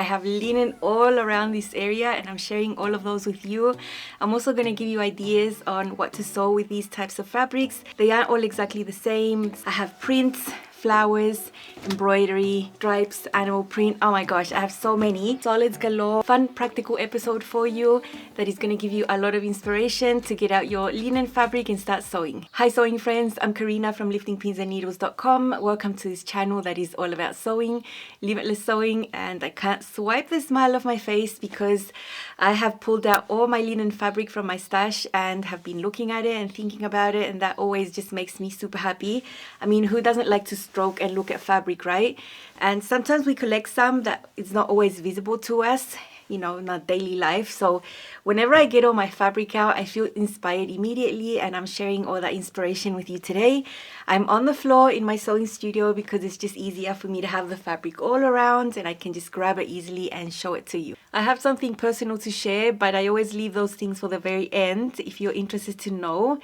I have linen all around this area and I'm sharing all of those with you. I'm also going to give you ideas on what to sew with these types of fabrics. They aren't all exactly the same. I have prints, flowers, embroidery, stripes, animal print. Oh my gosh, I have so many. Solids galore. Fun practical episode for you that is going to give you a lot of inspiration to get out your linen fabric and start sewing. Hi sewing friends, I'm Karina from liftingpinsandneedles.com. Welcome to this channel that is all about sewing, limitless sewing, and I can't swipe the smile off my face because I have pulled out all my linen fabric from my stash and have been looking at it and thinking about it, and that always just makes me super happy. I mean, who doesn't like to stroke and look at fabric, right? And sometimes we collect some that it's not always visible to us, you know, in our daily life. So whenever I get all my fabric out, I feel inspired immediately, and I'm sharing all that inspiration with you today. I'm on the floor in my sewing studio because it's just easier for me to have the fabric all around and I can just grab it easily and show it to you. I have something personal to share, but I always leave those things for the very end. If you're interested to know,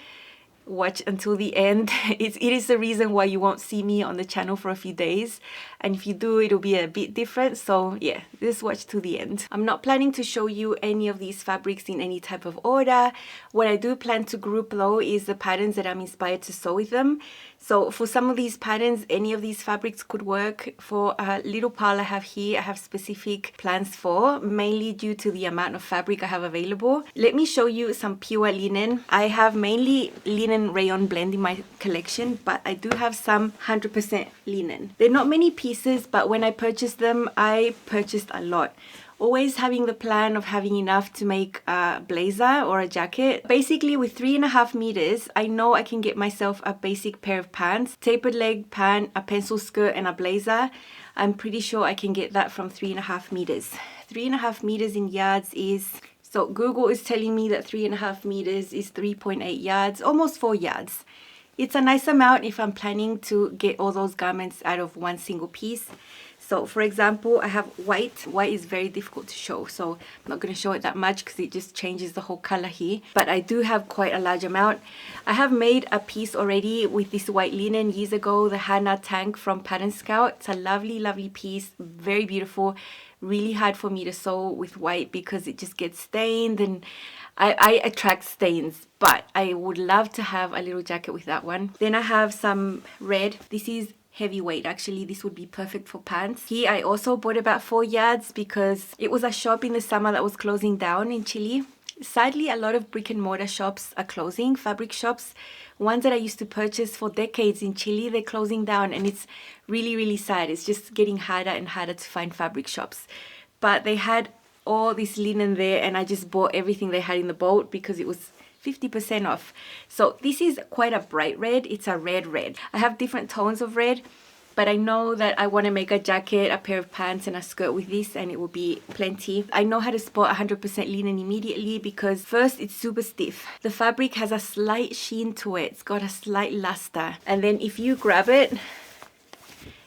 watch until the end. It is the reason why you won't see me on the channel for a few days, and if you do, it'll be a bit different. So yeah, just watch to the end. I'm not planning to show you any of these fabrics in any type of order. What I do plan to group though is the patterns that I'm inspired to sew with them. So for some of these patterns, any of these fabrics could work. For a little pile I have here, I have specific plans for, mainly due to the amount of fabric I have available. Let me show you some pure linen. I have mainly linen rayon blend in my collection, but I do have some 100% linen. There are not many pieces, but when I purchased them, I purchased a lot. Always having the plan of having enough to make a blazer or a jacket. Basically with 3.5 meters, I know I can get myself a basic pair of pants, tapered leg pant, a pencil skirt and a blazer. I'm pretty sure I can get that from 3.5 meters. 3.5 meters in yards is, so Google is telling me that 3.5 meters is 3.8 yards, almost 4 yards. It's a nice amount if I'm planning to get all those garments out of one single piece. So for example, I have white. White is very difficult to show, so I'm not going to show it that much because it just changes the whole color here. But I do have quite a large amount. I have made a piece already with this white linen years ago, the Hannah tank from Pattern Scout. It's a lovely, lovely piece, very beautiful. Really hard for me to sew with white because it just gets stained, and I attract stains, but I would love to have a little jacket with that one. Then I have some red. This is heavyweight. Actually, this would be perfect for pants. Here I also bought about 4 yards because it was a shop in the summer that was closing down in Chile. Sadly, a lot of brick and mortar shops are closing, fabric shops. Ones that I used to purchase for decades in Chile, they're closing down, and it's really, really sad. It's just getting harder and harder to find fabric shops. But they had all this linen there, and I just bought everything they had in the boat because it was 50% off. So this is quite a bright red. It's a red. I have different tones of red, but I know that I want to make a jacket, a pair of pants and a skirt with this, and it will be plenty. I know how to spot 100% linen immediately because first, it's super stiff. The fabric has a slight sheen to it. It's got a slight luster, and then if you grab it,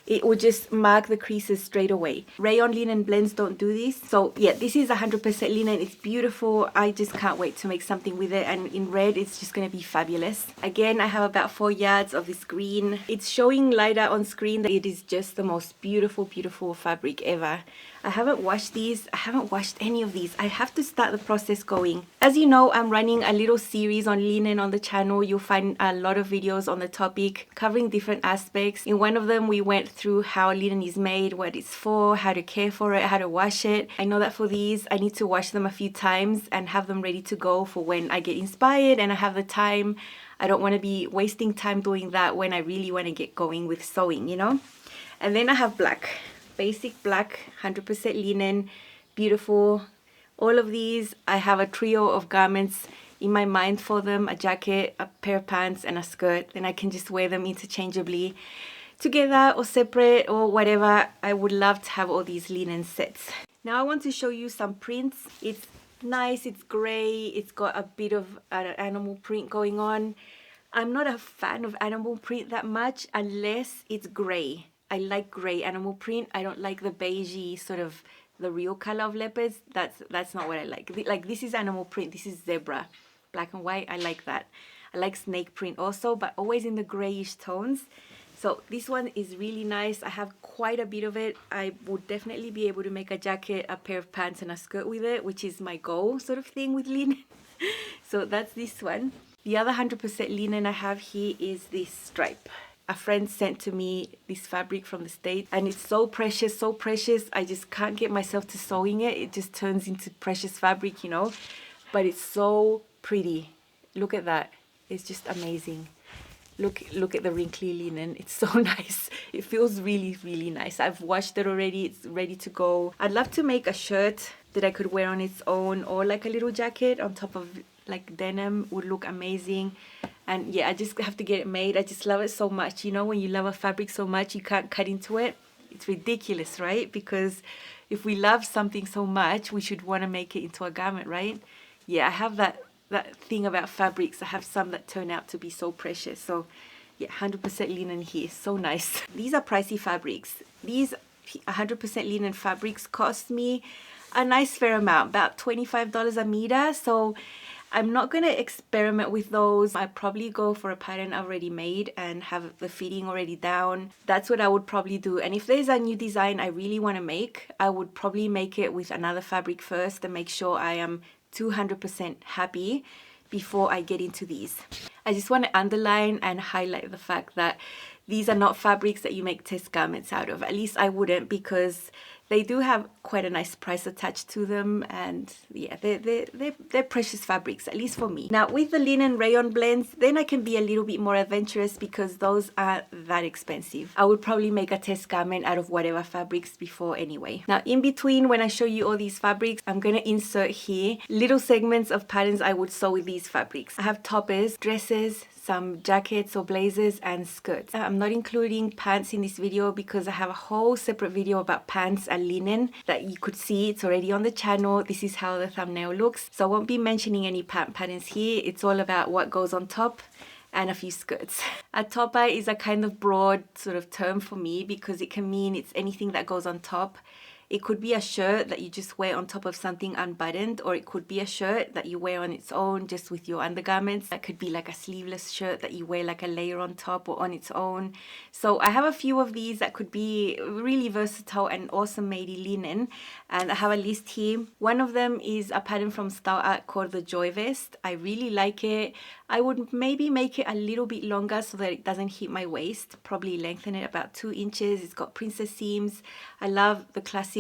it will just mark the creases straight away. Rayon linen blends don't do this. So yeah, this is 100% linen. It's beautiful. I just can't wait to make something with it, and in red it's just going to be fabulous. Again, I have about 4 yards of this green. It's showing lighter on screen. It is just the most beautiful, beautiful fabric ever. I haven't washed these. I haven't washed any of these. I have to start the process going. As you know, I'm running a little series on linen on the channel. You'll find a lot of videos on the topic covering different aspects. In one of them, we went through how linen is made, what it's for, how to care for it, how to wash it. I know that for these, I need to wash them a few times and have them ready to go for when I get inspired and I have the time. I don't want to be wasting time doing that when I really want to get going with sewing, you know? And then I have black. Basic black, 100% linen, beautiful. All of these, I have a trio of garments in my mind for them, a jacket, a pair of pants and a skirt. Then I can just wear them interchangeably together or separate or whatever. I would love to have all these linen sets. Now I want to show you some prints. It's nice, it's grey, it's got a bit of animal print going on. I'm not a fan of animal print that much unless it's grey. I like grey animal print. I don't like the beigey sort of the real color of leopards. That's not what I like. Like this is animal print. This is zebra, black and white. I like that. I like snake print also, but always in the grayish tones. So this one is really nice. I have quite a bit of it. I would definitely be able to make a jacket, a pair of pants and a skirt with it, which is my goal sort of thing with linen. So that's this one. The other 100% linen I have here is this stripe. A friend sent to me this fabric from the States, and it's so precious, so precious. I just can't get myself to sewing it. It just turns into precious fabric, you know. But it's so pretty. Look at that. It's just amazing. Look at the wrinkly linen. It's so nice. It feels really, really nice. I've washed it already. It's ready to go. I'd love to make a shirt that I could wear on its own, or like a little jacket on top of like denim would look amazing. And yeah, I just have to get it made. I just love it so much. You know, when you love a fabric so much, you can't cut into it. It's ridiculous, right? Because if we love something so much, we should want to make it into a garment, right? Yeah, I have that thing about fabrics. I have some that turn out to be so precious. So yeah, 100% linen here. So nice. These are pricey fabrics. These 100% linen fabrics cost me a nice fair amount, about $25 a meter. So I'm not going to experiment with those. I'd probably go for a pattern already made and have the fitting already down. That's what I would probably do. And if there's a new design I really want to make, I would probably make it with another fabric first and make sure I am 200% happy before I get into these. I just want to underline and highlight the fact that these are not fabrics that you make test garments out of. At least I wouldn't, because they do have quite a nice price attached to them, and yeah, they're precious fabrics, at least for me. Now with the linen rayon blends, then I can be a little bit more adventurous because those are that expensive. I would probably make a test garment out of whatever fabrics before anyway. Now in between, when I show you all these fabrics, I'm going to insert here little segments of patterns I would sew with these fabrics. I have toppers, dresses, some jackets or blazers and skirts. I'm not including pants in this video because I have a whole separate video about pants and linen that you could see. It's already on the channel. This is how the thumbnail looks. So I won't be mentioning any pant patterns here. It's all about what goes on top and a few skirts. A topper is a kind of broad sort of term for me because it can mean it's anything that goes on top. It could be a shirt that you just wear on top of something unbuttoned, or it could be a shirt that you wear on its own just with your undergarments. That could be like a sleeveless shirt that you wear like a layer on top or on its own. So I have a few of these that could be really versatile and awesome made in linen, and I have a list here. One of them is a pattern from Style Art called the Joy Vest. I really like it. I would maybe make it a little bit longer so that it doesn't hit my waist, probably lengthen it about 2 inches. It's got princess seams. I love the classic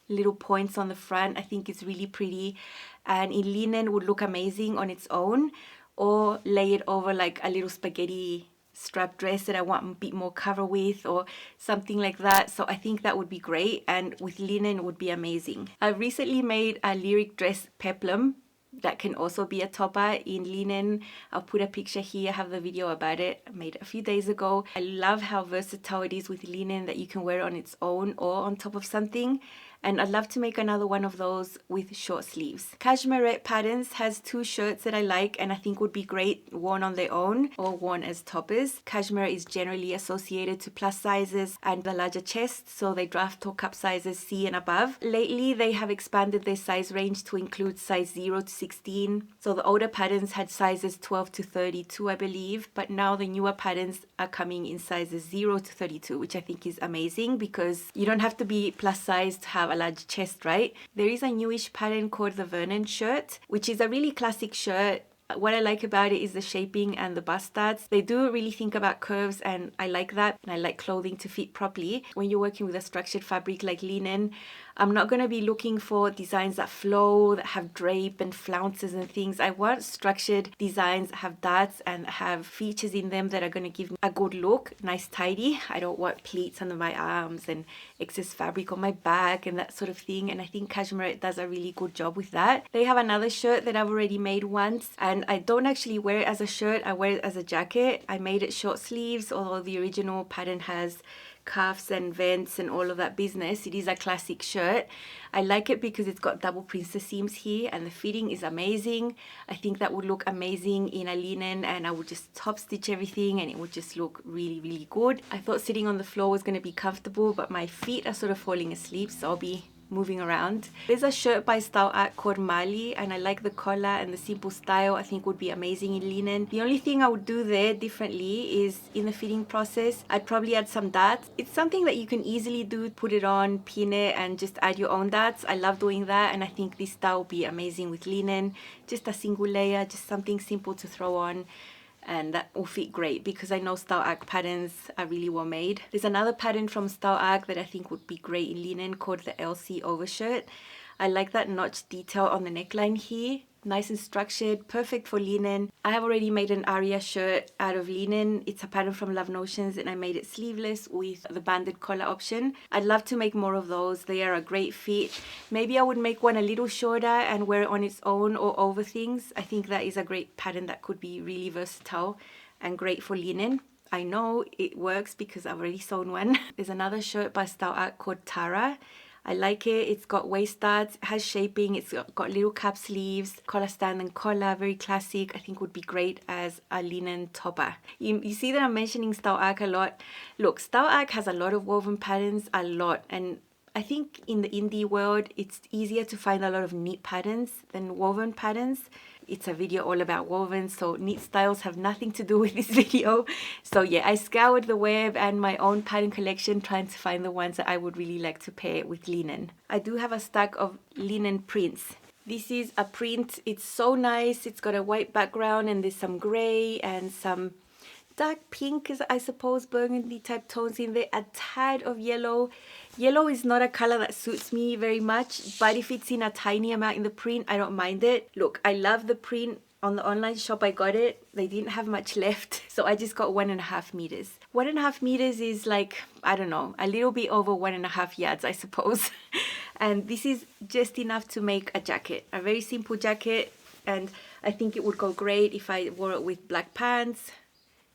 little points on the front. I think it's really pretty, and in linen would look amazing on its own, or lay it over like a little spaghetti strap dress that I want a bit more cover with, or something like that. So I think that would be great, and with linen would be amazing. I recently made a lyric dress peplum that can also be a topper in linen. I'll put a picture here. I have the video about it. I made it a few days ago. I love how versatile it is with linen, that you can wear it on its own or on top of something. And I'd love to make another one of those with short sleeves. Cashmerette Patterns has 2 shirts that I like and I think would be great worn on their own or worn as toppers. Cashmere is generally associated to plus sizes and the larger chest, so they draft or cup sizes C and above. Lately, they have expanded their size range to include size 0 to 16. So the older patterns had sizes 12 to 32, I believe, but now the newer patterns are coming in sizes 0 to 32, which I think is amazing because you don't have to be plus size to have a large chest, right? There is a newish pattern called the Vernon shirt, which is a really classic shirt. What I like about it is the shaping and the bust studs. They do really think about curves, and I like that, and I like clothing to fit properly. When you're working with a structured fabric like linen, I'm not going to be looking for designs that flow, that have drape and flounces and things. I want structured designs that have darts and have features in them that are going to give me a good look, nice tidy. I don't want pleats under my arms and excess fabric on my back and that sort of thing, and I think Cashmerette does a really good job with that. They have another shirt that I've already made once, and I don't actually wear it as a shirt, I wear it as a jacket. I made it short sleeves, although the original pattern has cuffs and vents and all of that business. It is a classic shirt. I like it because it's got double princess seams here and the fitting is amazing. I think that would look amazing in a linen, and I would just top stitch everything and it would just look really, really good. I thought sitting on the floor was going to be comfortable, but my feet are sort of falling asleep, so I'll be moving around. There's a shirt by Style Art called Marley, and I like the collar and the simple style. I think would be amazing in linen. The only thing I would do there differently is in the fitting process, I'd probably add some darts. It's something that you can easily do, put it on, pin it, and just add your own darts. I love doing that, and I think this style would be amazing with linen. Just a single layer, just something simple to throw on, and that will fit great because I know Style Arc patterns are really well made. There's another pattern from Style Arc that I think would be great in linen called the Elsie overshirt. I like that notch detail on the neckline here. Nice and structured, perfect for linen. I have already made an Aria shirt out of linen. It's a pattern from Love Notions, and I made it sleeveless with the banded collar option. I'd love to make more of those. They are a great fit. Maybe I would make one a little shorter and wear it on its own or over things. I think that is a great pattern that could be really versatile and great for linen. I know it works because I've already sewn one. There's another shirt by Style Art called Tara. I like it. It's got waist studs, it has shaping, it's got little cap sleeves, collar stand and collar, very classic. I think would be great as a linen topper. You see that I'm mentioning Style Arc a lot. Look, Style Arc has a lot of woven patterns, a lot. And I think in the indie world, it's easier to find a lot of knit patterns than woven patterns. It's a video all about woven, so knit styles have nothing to do with this video. So yeah, I scoured the web and my own pattern collection trying to find the ones that I would really like to pair with linen. I do have a stack of linen prints. This is a print. It's so nice. It's got a white background and there's some grey and some dark pink, I suppose, burgundy type tones in there, a tad of yellow. Yellow is not a color that suits me very much, but if it's in a tiny amount in the print, I don't mind it. Look, I love the print. On the online shop I got it, they didn't have much left, so I just got 1.5 meters. 1.5 meters is like, I don't know, a little bit over 1.5 yards, I suppose. And this is just enough to make a jacket, a very simple jacket, and I think it would go great if I wore it with black pants,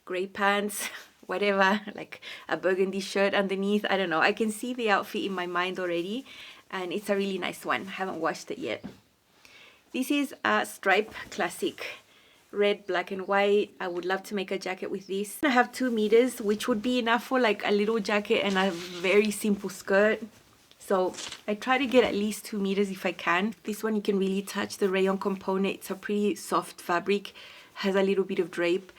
grey pants, whatever, like a burgundy shirt underneath. I don't know, I can see the outfit in my mind already, and it's a really nice one. I haven't washed it yet. This is a stripe classic, red, black and white. I would love to make a jacket with this. I have 2 meters, which would be enough for like a little jacket and a very simple skirt. So I try to get at least 2 meters if I can. This one you can really touch the rayon component. It's a pretty soft fabric, has a little bit of drape.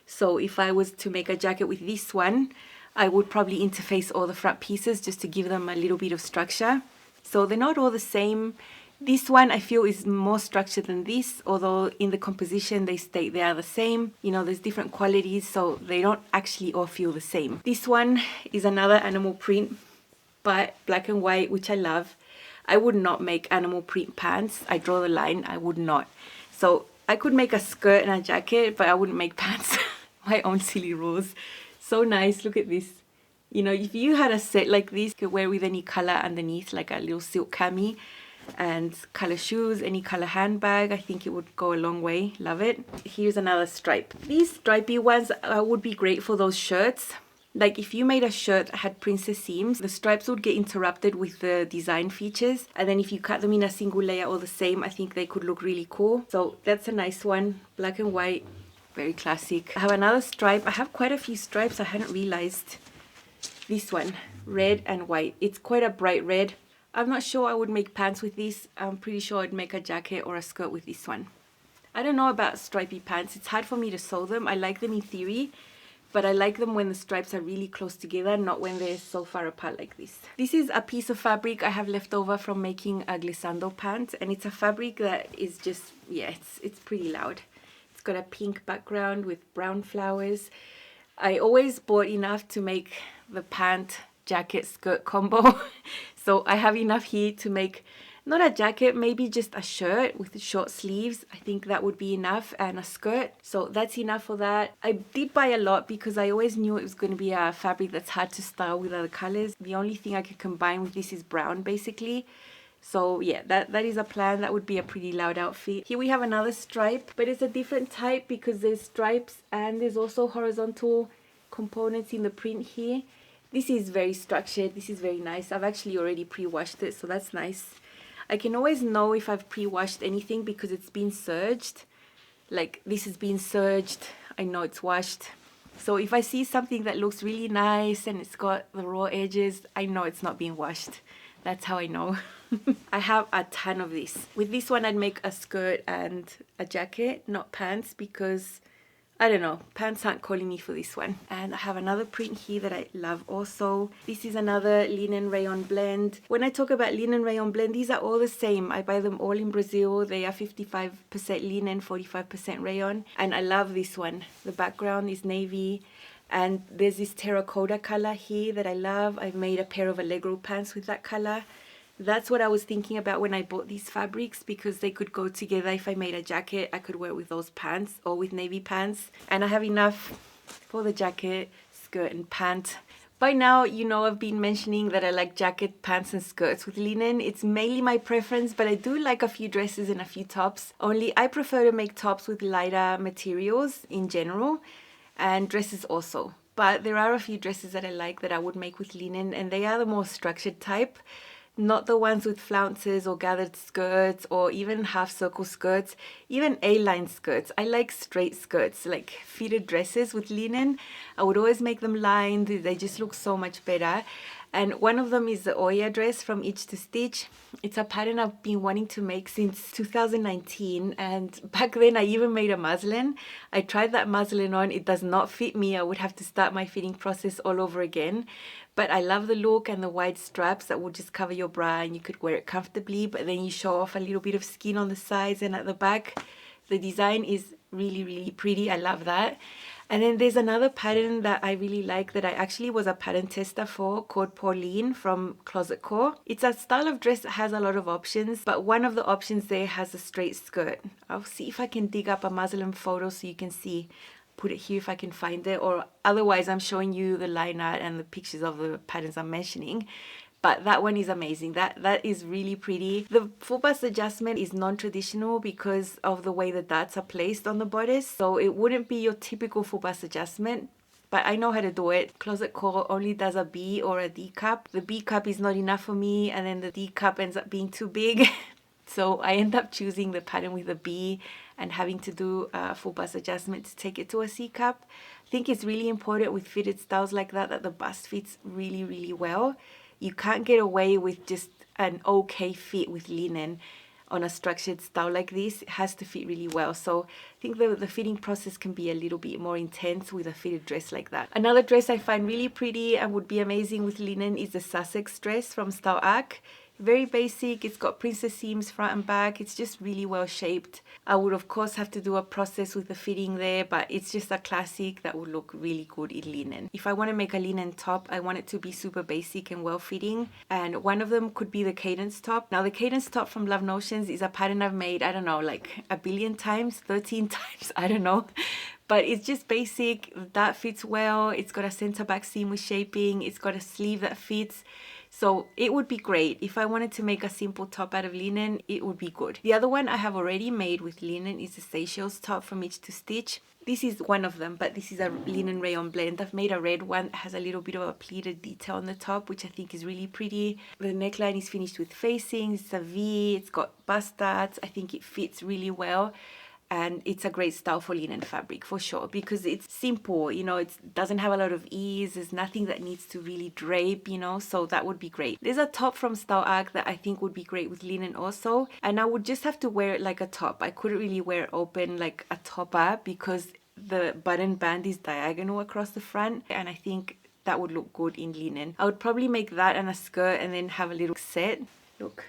So if I was to make a jacket with this one, I would probably interface all the front pieces just to give them a little bit of structure. So they're not all the same. This one I feel is more structured than this, although in the composition they are the same. You know, there's different qualities, so they don't actually all feel the same. This one is another animal print, but black and white, which I love. I would not make animal print pants. I draw the line, I would not. So I could make a skirt and a jacket, but I wouldn't make pants. My own silly rules. So nice, look at this. You know, if you had a set like this, you could wear with any color underneath, like a little silk cami and color shoes, any color handbag. I think it would go a long way. Love it. Here's another stripe. These stripy ones would be great for those shirts. Like if you made a shirt that had princess seams, the stripes would get interrupted with the design features. And then if you cut them in a single layer all the same, I think they could look really cool. So that's a nice one, black and white. Very classic. I have another stripe. I have quite a few stripes. I hadn't realized. This one, red and white. It's quite a bright red. I'm not sure I would make pants with this. I'm pretty sure I'd make a jacket or a skirt with this one. I don't know about stripy pants. It's hard for me to sew them. I like them in theory, but I like them when the stripes are really close together, not when they're so far apart like this. This is a piece of fabric I have left over from making a glissando pant, and it's a fabric that is just, yeah, it's pretty loud. Got a pink background with brown flowers. I always bought enough to make the pant jacket skirt combo. So I have enough here to make not a jacket, maybe just a shirt with short sleeves. I think that would be enough, and a skirt. So that's enough for that. I did buy a lot because I always knew it was going to be a fabric that's hard to style with other colors. The only thing I could combine with this is brown basically. So yeah, that is a plan. That would be a pretty loud outfit. Here we have another stripe, but it's a different type because there's stripes and there's also horizontal components in the print here. This is very structured. This is very nice. I've actually already pre-washed it, so that's nice. I can always know if I've pre-washed anything because it's been serged. Like this has been serged. I know it's washed. So if I see something that looks really nice and it's got the raw edges, I know it's not being washed. That's how I know. I have a ton of this. With this one I'd make a skirt and a jacket, not pants, because I don't know, pants aren't calling me for this one. And I have another print here that I love also. This is another linen rayon blend. When I talk about linen rayon blend, these are all the same. I buy them all in Brazil. They are 55% linen, 45% rayon. And I love this one. The background is navy. And there's this terracotta color here that I love. I've made a pair of Allegro pants with that color. That's what I was thinking about when I bought these fabrics, because they could go together. If I made a jacket, I could wear it with those pants or with navy pants. And I have enough for the jacket, skirt and pant. By now, you know I've been mentioning that I like jacket, pants and skirts with linen. It's mainly my preference, but I do like a few dresses and a few tops. Only I prefer to make tops with lighter materials in general, and dresses also. But there are a few dresses that I like that I would make with linen, and they are the more structured type. Not the ones with flounces or gathered skirts or even half circle skirts, even A-line skirts. I like straight skirts, like fitted dresses with linen. I would always make them lined. They just look so much better. And one of them is the Oya dress from Itch to Stitch. It's a pattern I've been wanting to make since 2019, and back then I even made a muslin. I tried that muslin on. It does not fit me. I would have to start my fitting process all over again. But I love the look and the wide straps that will just cover your bra and you could wear it comfortably, but then you show off a little bit of skin on the sides and at the back. The design is really, really pretty. I love that. And then there's another pattern that I really like that I actually was a pattern tester for, called Pauline from Closet Core. It's a style of dress that has a lot of options, but one of the options there has a straight skirt. I'll see if I can dig up a muslin photo so you can see. Put it here if I can find it, or otherwise I'm showing you the line art and the pictures of the patterns I'm mentioning. But that one is amazing. That is really pretty. The full bust adjustment is non-traditional because of the way the darts are placed on the bodice. So it wouldn't be your typical full bust adjustment, but I know how to do it. Closet Core only does a B or a D cup. The B cup is not enough for me, and then the D cup ends up being too big. So I end up choosing the pattern with a B and having to do a full bust adjustment to take it to a C cup. I think it's really important with fitted styles like that the bust fits really, really well. You can't get away with just an okay fit with linen on a structured style like this. It has to fit really well. So I think the fitting process can be a little bit more intense with a fitted dress like that. Another dress I find really pretty and would be amazing with linen is the Sussex dress from Style Arc. Very basic. It's got princess seams front and back. It's just really well shaped. I would of course have to do a process with the fitting there, but it's just a classic that would look really good in linen. If I want to make a linen top, I want it to be super basic and well fitting, and one of them could be the cadence top. Now the cadence top from Love Notions is a pattern I've made, I don't know, like a billion times, 13 times, I don't know. But it's just basic. That fits well. It's got a center back seam with shaping. It's got a sleeve that fits. So it would be great. If I wanted to make a simple top out of linen, it would be good. The other one I have already made with linen is the Seychelles top from Itch to Stitch. This is one of them, but this is a linen rayon blend. I've made a red one that has a little bit of a pleated detail on the top, which I think is really pretty. The neckline is finished with facings. It's a V. It's got bust darts. I think it fits really well. And it's a great style for linen fabric for sure, because it's simple, you know, it doesn't have a lot of ease. There's nothing that needs to really drape, you know, so that would be great. There's a top from Style Arc that I think would be great with linen also, and I would just have to wear it like a top. I couldn't really wear it open like a topper because the button band is diagonal across the front, and I think that would look good in linen. I would probably make that and a skirt and then have a little set. Look.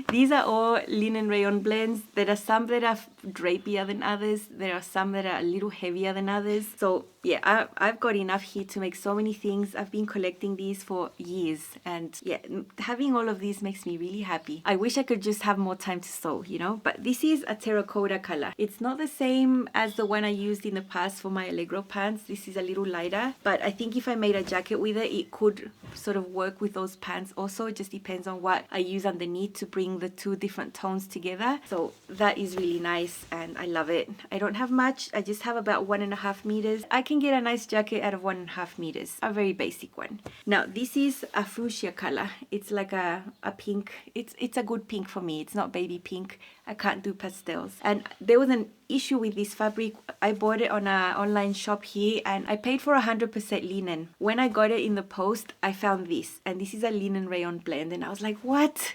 These are all linen rayon blends. There are some that are drapier than others. There are some that are a little heavier than others. So yeah, I've got enough here to make so many things. I've been collecting these for years, and yeah, having all of these makes me really happy. I wish I could just have more time to sew, you know, but this is a terracotta color. It's not the same as the one I used in the past for my Allegro pants. This is a little lighter, but I think if I made a jacket with it, it could sort of work with those pants also. It just depends on what I use underneath to bring the two different tones together. So that is really nice and I love it. I don't have much. I just have about 1.5 meters. I can can get a nice jacket out of 1.5 meters, a very basic one. Now this is a fuchsia color. It's like a pink. It's a good pink for me. It's not baby pink. I can't do pastels. And there was an issue with this fabric. I bought it on an online shop here and I paid for 100% linen. When I got it in the post, I found this, and this is a linen rayon blend, and I was like, what?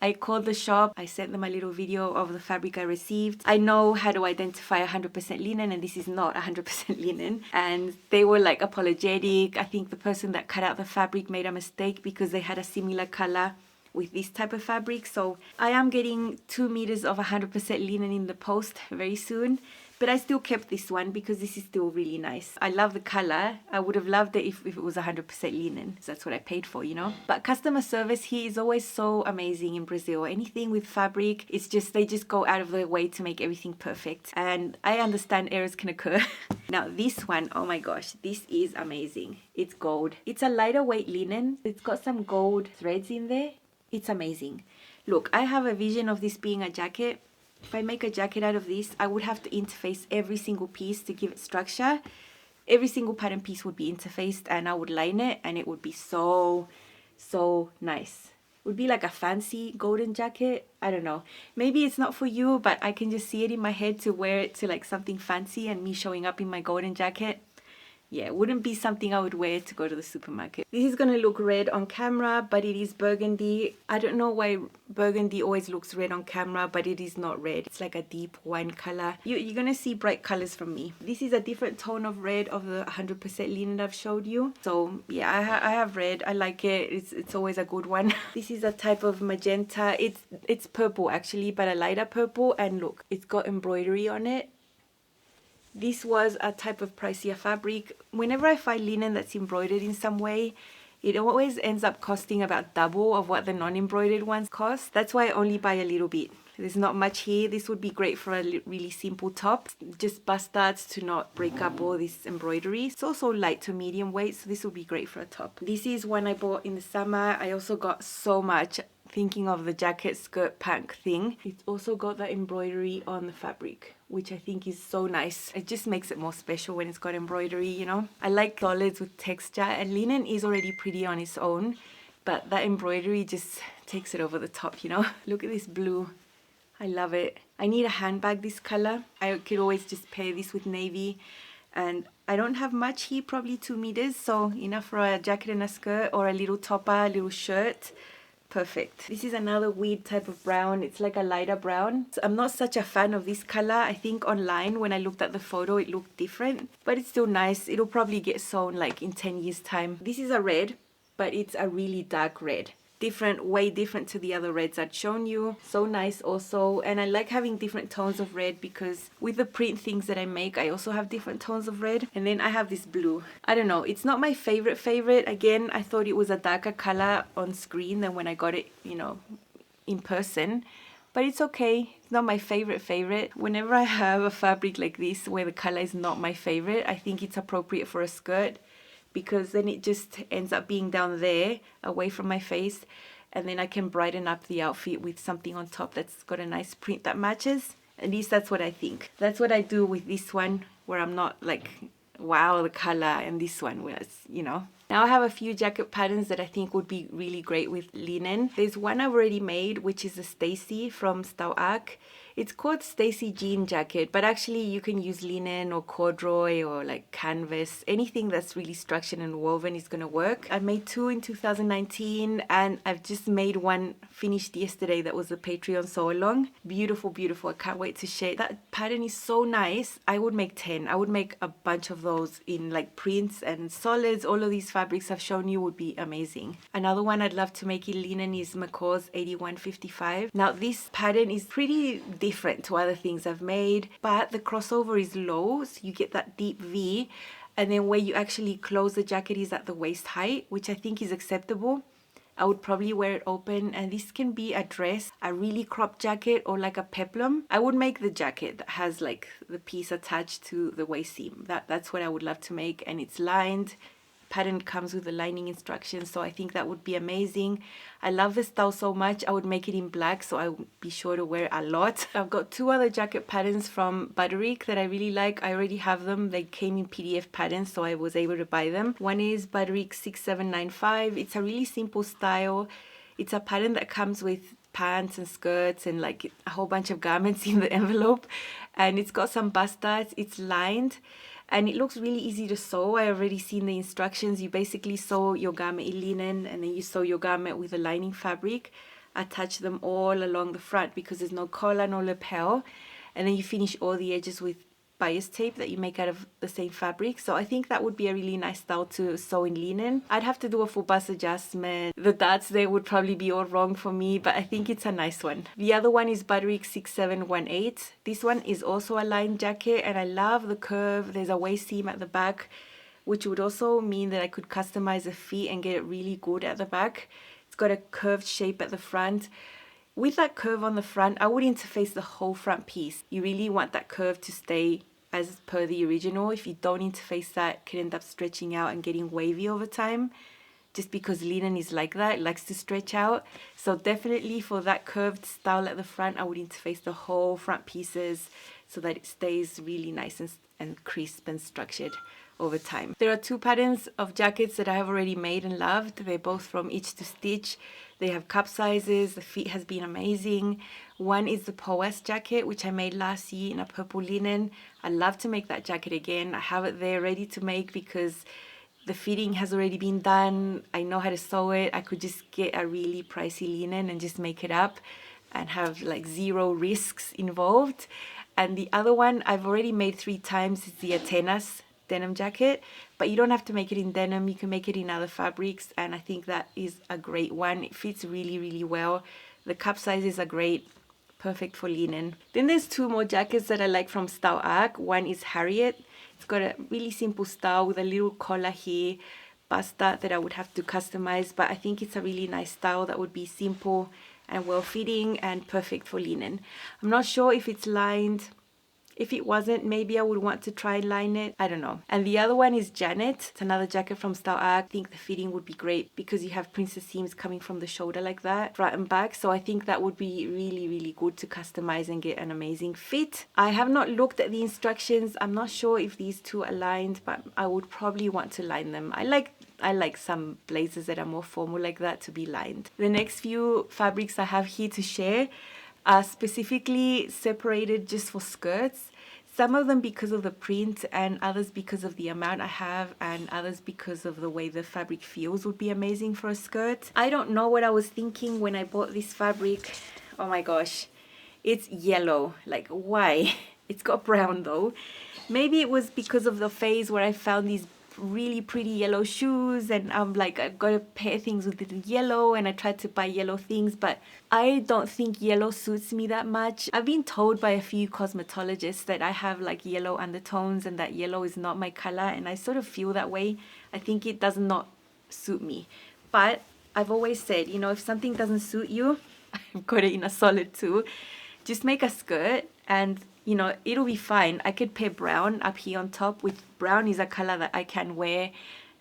I called the shop, I sent them a little video of the fabric I received. I know how to identify 100% linen, and this is not 100% linen. And they were like apologetic. I think the person that cut out the fabric made a mistake because they had a similar color with this type of fabric. So I am getting 2 meters of 100% linen in the post very soon. But I still kept this one because this is still really nice. I love the color. I would have loved it if it was 100% linen. So that's what I paid for, you know. But customer service here is always so amazing in Brazil. Anything with fabric, it's just, they just go out of their way to make everything perfect. And I understand errors can occur. Now this one, oh my gosh, this is amazing. It's gold. It's a lighter weight linen. It's got some gold threads in there. It's amazing. Look, I have a vision of this being a jacket. If I make a jacket out of this, I would have to interface every single piece to give it structure. Every single pattern piece would be interfaced, and I would line it, and it would be so nice. It would be like a fancy golden jacket. I don't know. Maybe it's not for you, but I can just see it in my head to wear it to like something fancy, and me showing up in my golden jacket. Yeah, it wouldn't be something I would wear to go to the supermarket. This is going to look red on camera, but it is burgundy. I don't know why burgundy always looks red on camera, but it is not red. It's like a deep wine color. You're going to see bright colors from me. This is a different tone of red of the 100% linen I've showed you. So yeah, I have red. I like it. It's always a good one. This is a type of magenta. It's purple actually, but a lighter purple. And look, it's got embroidery on it. This was a type of pricier fabric. Whenever I find linen that's embroidered in some way, it always ends up costing about double of what the non-embroidered ones cost. That's why I only buy a little bit. There's not much here. This would be great for a really simple top. Just bastards to not break up all this embroidery. It's also light to medium weight, so this would be great for a top. This is one I bought in the summer. I also got so much. Thinking of the jacket skirt pant thing, it's also got that embroidery on the fabric, which I think is so nice. It just makes it more special when it's got embroidery, you know. I like solids with texture, and linen is already pretty on its own, but that embroidery just takes it over the top, you know. Look at this blue. I love it. I need a handbag this color. I could always just pair this with navy, and I don't have much here, probably 2 meters, so enough for a jacket and a skirt, or a little topper, a little shirt. Perfect. This is another weird type of brown. It's like a lighter brown. So I'm not such a fan of this color. I think online when I looked at the photo it looked different, but it's still nice. It'll probably get sewn like in 10 years time. This is a red, but it's a really dark red. Different, way different to the other reds I'd shown you. So nice also. And I like having different tones of red because with the print things that I make, I also have different tones of red. And then I have this blue. I don't know, it's not my favorite. Again, I thought it was a darker color on screen than when I got it, you know, in person. But it's okay. It's not my favorite. Whenever I have a fabric like this where the color is not my favorite, I think it's appropriate for a skirt, because then it just ends up being down there away from my face, and then I can brighten up the outfit with something on top that's got a nice print that matches. At least that's what I think. That's what I do with this one, where I'm not like, wow, the color, and this one where it's, you know. Now I have a few jacket patterns that I think would be really great with linen. There's one I've already made, which is a Stacy from Stauak. It's called Stacy jean jacket, but actually you can use linen or corduroy or like canvas. Anything that's really structured and woven is gonna work. I made 2 in 2019, and I've just made one finished yesterday that was a Patreon sew along. Beautiful, beautiful. I can't wait to share. That pattern is so nice. I would make 10. I would make a bunch of those in like prints and solids. All of these fabrics I've shown you would be amazing. Another one I'd love to make in linen is McCaw's 8155. Now this pattern is pretty different to other things I've made, but the crossover is low, so you get that deep V, and then where you actually close the jacket is at the waist height, which I think is acceptable. I would probably wear it open, and this can be a dress, a really cropped jacket, or like a peplum. I would make the jacket that has like the piece attached to the waist seam. That's what I would love to make, and it's lined. pattern comes with the lining instructions, so I think that would be amazing. I love the style so much. I would make it in black, so I would be sure to wear it a lot. I've got two other jacket patterns from Butterick that I really like. I already have them. They came in PDF patterns, so I was able to buy them. One is Butterick 6795. It's a really simple style. It's a pattern that comes with pants and skirts and like a whole bunch of garments in the envelope, and it's got some bust darts. It's lined and it looks really easy to sew. I already seen the instructions. You basically sew your garment in linen, and then you sew your garment with a lining fabric, attach them all along the front because there's no collar, no lapel, and then you finish all the edges with bias tape that you make out of the same fabric. So I think that would be a really nice style to sew in linen. I'd have to do a full bust adjustment. The darts there would probably be all wrong for me, but I think it's a nice one. The other one is Butterick 6718. This one is also a lined jacket, and I love the curve. There's a waist seam at the back, which would also mean that I could customize the feet and get it really good at the back. It's got a curved shape at the front. With that curve on the front, I would interface the whole front piece. You really want that curve to stay as per the original. If you don't interface that, it can end up stretching out and getting wavy over time, just because linen is like that. It likes to stretch out. So definitely for that curved style at the front, I would interface the whole front pieces so that it stays really nice and crisp and structured over time. There are two patterns of jackets that I have already made and loved. They're both from Itch to Stitch. They have cup sizes. The fit has been amazing. One is the Pauline jacket, which I made last year in a purple linen. I love to make that jacket again. I have it there ready to make because the fitting has already been done. I know how to sew it. I could just get a really pricey linen and just make it up and have like zero risks involved. And the other one I've already made 3 times is the Atenas denim jacket, but you don't have to make it in denim. You can make it in other fabrics, and I think that is a great one. It fits really, really well. The cup sizes are great, perfect for linen. Then there's 2 more jackets that I like from Style Arc. One is Harriet. It's got a really simple style with a little collar here, bust dart that I would have to customize, but I think it's a really nice style that would be simple and well-fitting and perfect for linen. I'm not sure if it's lined. If it wasn't, maybe I would want to try and line it. I don't know. And the other one is Janet. It's another jacket from Style Arc. I think the fitting would be great because you have princess seams coming from the shoulder like that, front and back. So I think that would be really, really good to customize and get an amazing fit. I have not looked at the instructions. I'm not sure if these two are lined, but I would probably want to line them. I like some blazers that are more formal like that to be lined. The next few fabrics I have here to share are specifically separated just for skirts. Some of them because of the print, and others because of the amount I have, and others because of the way the fabric feels would be amazing for a skirt. I don't know what I was thinking when I bought this fabric. Oh my gosh, it's yellow. Like, why? It's got brown though. Maybe it was because of the phase where I found these really pretty yellow shoes, and I'm like, I've got to pair things with the yellow, and I tried to buy yellow things, but I don't think yellow suits me that much. I've been told by a few cosmetologists that I have like yellow undertones and that yellow is not my color, and I sort of feel that way. I think it does not suit me, but I've always said, you know, if something doesn't suit you, I've got it in a solid too, just make a skirt and you know, it'll be fine. I could pair brown up here on top, which brown is a color that I can wear,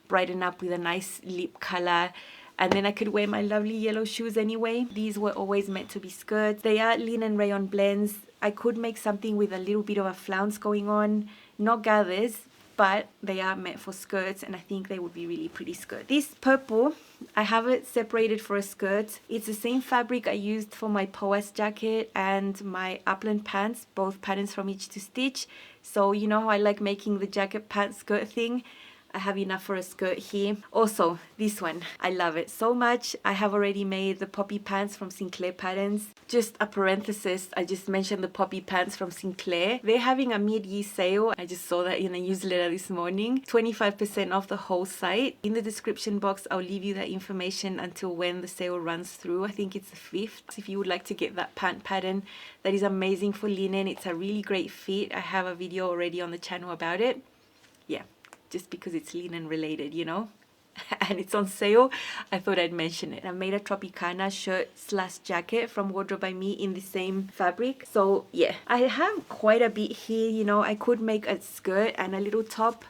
brighten up with a nice lip color, and then I could wear my lovely yellow shoes anyway. These were always meant to be skirts. They are linen rayon blends. I could make something with a little bit of a flounce going on, not gathers, but they are meant for skirts, and I think they would be really pretty skirts. This purple, I have it separated for a skirt. It's the same fabric I used for my Pauline jacket and my upland pants, both patterns from Itch to Stitch. So you know how I like making the jacket pants skirt thing? I have enough for a skirt here. Also, this one, I love it so much. I have already made the poppy pants from Sinclair Patterns. Just a parenthesis, I just mentioned the poppy pants from Sinclair. They're having a mid-year sale. I just saw that in a newsletter this morning. 25% off the whole site. In the description box, I'll leave you that information until when the sale runs through. I think it's the 5th. If you would like to get that pant pattern, that is amazing for linen. It's a really great fit. I have a video already on the channel about it. Yeah, just because it's linen related, you know. And it's on sale, I thought I'd mention it. I made a Tropicana shirt/jacket from Wardrobe by Me in the same fabric. So yeah, I have quite a bit here, you know. I could make a skirt and a little top.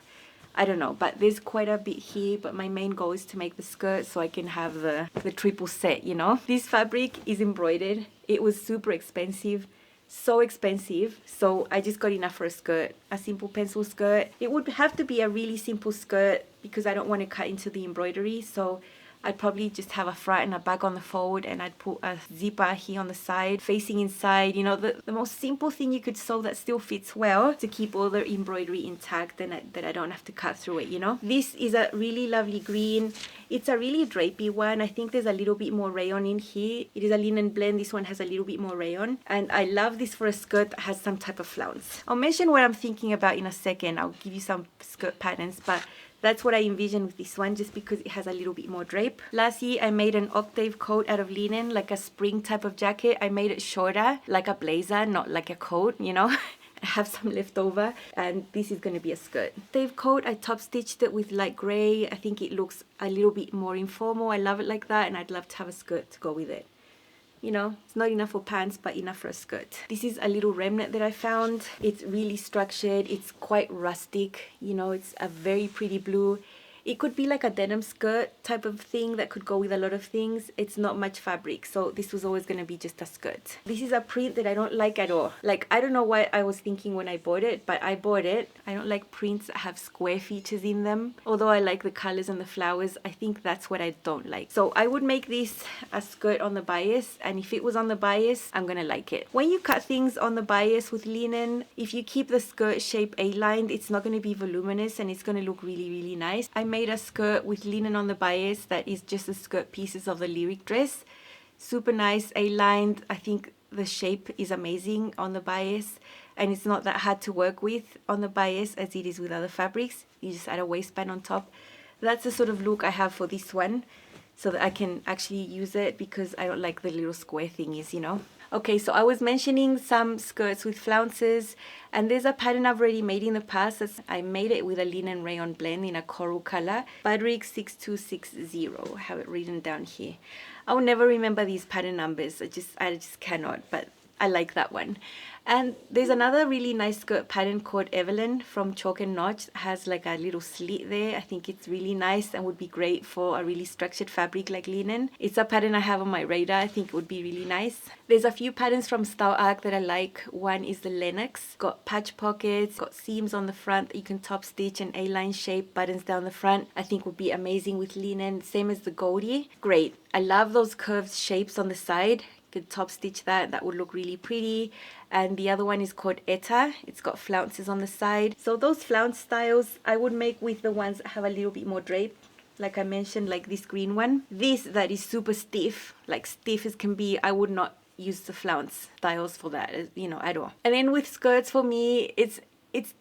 I don't know, but there's quite a bit here, but my main goal is to make the skirt so I can have the triple set, you know. This fabric is embroidered. It was super expensive, so expensive, so I just got enough for a skirt, a simple pencil skirt. It would have to be a really simple skirt because I don't want to cut into the embroidery, so I'd probably just have a front and a back on the fold, and I'd put a zipper here on the side facing inside, you know, the most simple thing you could sew that still fits well to keep all the embroidery intact and that I don't have to cut through it, you know. This is a really lovely green. It's a really drapey one. I think there's a little bit more rayon in here. It is a linen blend. This one has a little bit more rayon, and I love this for a skirt that has some type of flounce. I'll mention what I'm thinking about in a second. I'll give you some skirt patterns, but that's what I envision with this one, just because it has a little bit more drape. Last year, I made an octave coat out of linen, like a spring type of jacket. I made it shorter, like a blazer, not like a coat, you know. I have some left over, and this is going to be a skirt. Octave coat, I top stitched it with light grey. I think it looks a little bit more informal. I love it like that, and I'd love to have a skirt to go with it. You know, it's not enough for pants, but enough for a skirt. This is a little remnant that I found. It's really structured. It's quite rustic. You know, it's a very pretty blue. It could be like a denim skirt type of thing that could go with a lot of things. It's not much fabric, so this was always going to be just a skirt. This is a print that I don't like at all. Like, I don't know what I was thinking when I bought it, but I bought it. I don't like prints that have square features in them. Although I like the colors and the flowers, I think that's what I don't like. So I would make this a skirt on the bias, and if it was on the bias, I'm going to like it. When you cut things on the bias with linen, if you keep the skirt shape A-lined, it's not going to be voluminous and it's going to look really, really nice. I made a skirt with linen on the bias that is just the skirt pieces of the lyric dress. Super nice, A-lined. I think the shape is amazing on the bias, and it's not that hard to work with on the bias as it is with other fabrics. You just add a waistband on top. That's the sort of look I have for this one, so that I can actually use it because I don't like the little square thingies, you know. Okay, so I was mentioning some skirts with flounces, and there's a pattern I've already made in the past. I made it with a linen rayon blend in a coral color. Butterick 6260, I have it written down here. I'll never remember these pattern numbers. I just cannot, but I like that one. And there's another really nice skirt pattern called Evelyn from Chalk and Notch. It has like a little slit there. I think it's really nice and would be great for a really structured fabric like linen. It's a pattern I have on my radar. I think it would be really nice. There's a few patterns from Style Arc that I like. One is the Lennox. Got patch pockets, got seams on the front that you can top stitch, and A-line shape buttons down the front. I think would be amazing with linen. Same as the Goldie. Great. I love those curved shapes on the side. Could top stitch that would look really pretty. And the other one is called Etta. It's got flounces on the side. So those flounce styles I would make with the ones that have a little bit more drape, like I mentioned, like this green one. This that is super stiff, like stiff as can be, I would not use the flounce styles for that, you know, at all. And then with skirts, for me, it's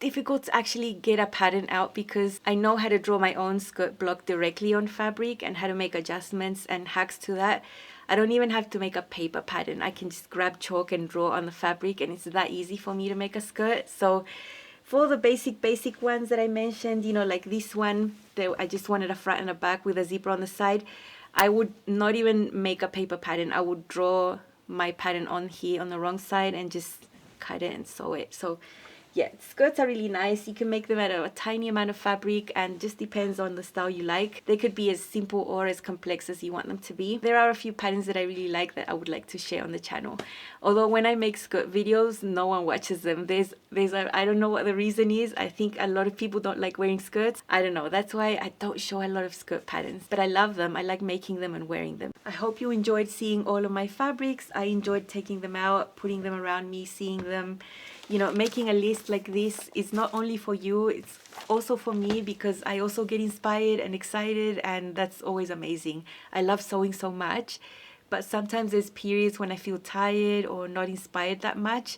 difficult to actually get a pattern out because I know how to draw my own skirt block directly on fabric and how to make adjustments and hacks to that. I don't even have to make a paper pattern. I can just grab chalk and draw on the fabric, and it's that easy for me to make a skirt. So for the basic ones that I mentioned, you know, like this one, I just wanted a front and a back with a zipper on the side. I would not even make a paper pattern. I would draw my pattern on here on the wrong side and just cut it and sew it. So yeah, skirts are really nice. You can make them out of a tiny amount of fabric, and just depends on the style you like. They could be as simple or as complex as you want them to be. There are a few patterns that I really like that I would like to share on the channel. Although when I make skirt videos, no one watches them. I don't know what the reason is. I think a lot of people don't like wearing skirts. I don't know. That's why I don't show a lot of skirt patterns. But I love them. I like making them and wearing them. I hope you enjoyed seeing all of my fabrics. I enjoyed taking them out, putting them around me, seeing them. You know, making a list like this is not only for you, it's also for me, because I also get inspired and excited, and that's always amazing. I love sewing so much, but sometimes there's periods when I feel tired or not inspired that much.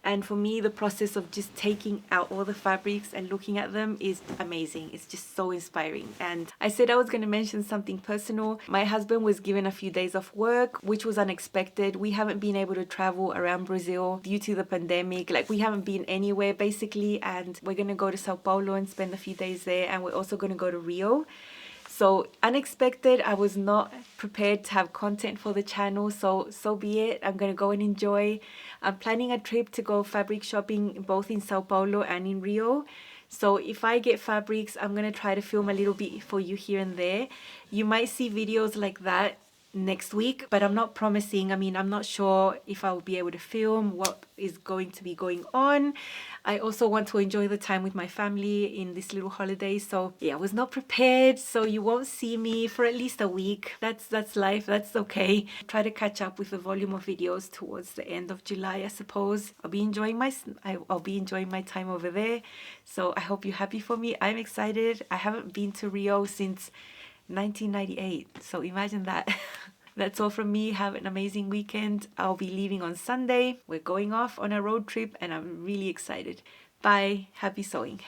And for me, the process of just taking out all the fabrics and looking at them is amazing. It's just so inspiring. And I said I was going to mention something personal. My husband was given a few days off work, which was unexpected. We haven't been able to travel around Brazil due to the pandemic. Like, we haven't been anywhere basically. And we're going to go to Sao Paulo and spend a few days there. And we're also going to go to Rio. So unexpected. I was not prepared to have content for the channel, so be it. I'm gonna go and enjoy. I'm planning a trip to go fabric shopping both in Sao Paulo and in Rio. So if I get fabrics, I'm gonna try to film a little bit for you here and there. You might see videos like that next week, but I'm not promising. I mean, I'm not sure if I will be able to film what is going to be going on. I also want to enjoy the time with my family in this little holiday. So yeah, I was not prepared, so you won't see me for at least a week. That's life. That's okay. Try to catch up with the volume of videos towards the end of July, I suppose. I'll be enjoying my time over there. So I hope you're happy for me. I'm excited. I haven't been to Rio since 1998, so imagine that. That's all from me. Have an amazing weekend. I'll be leaving on Sunday. We're going off on a road trip and I'm really excited. Bye. Happy sewing.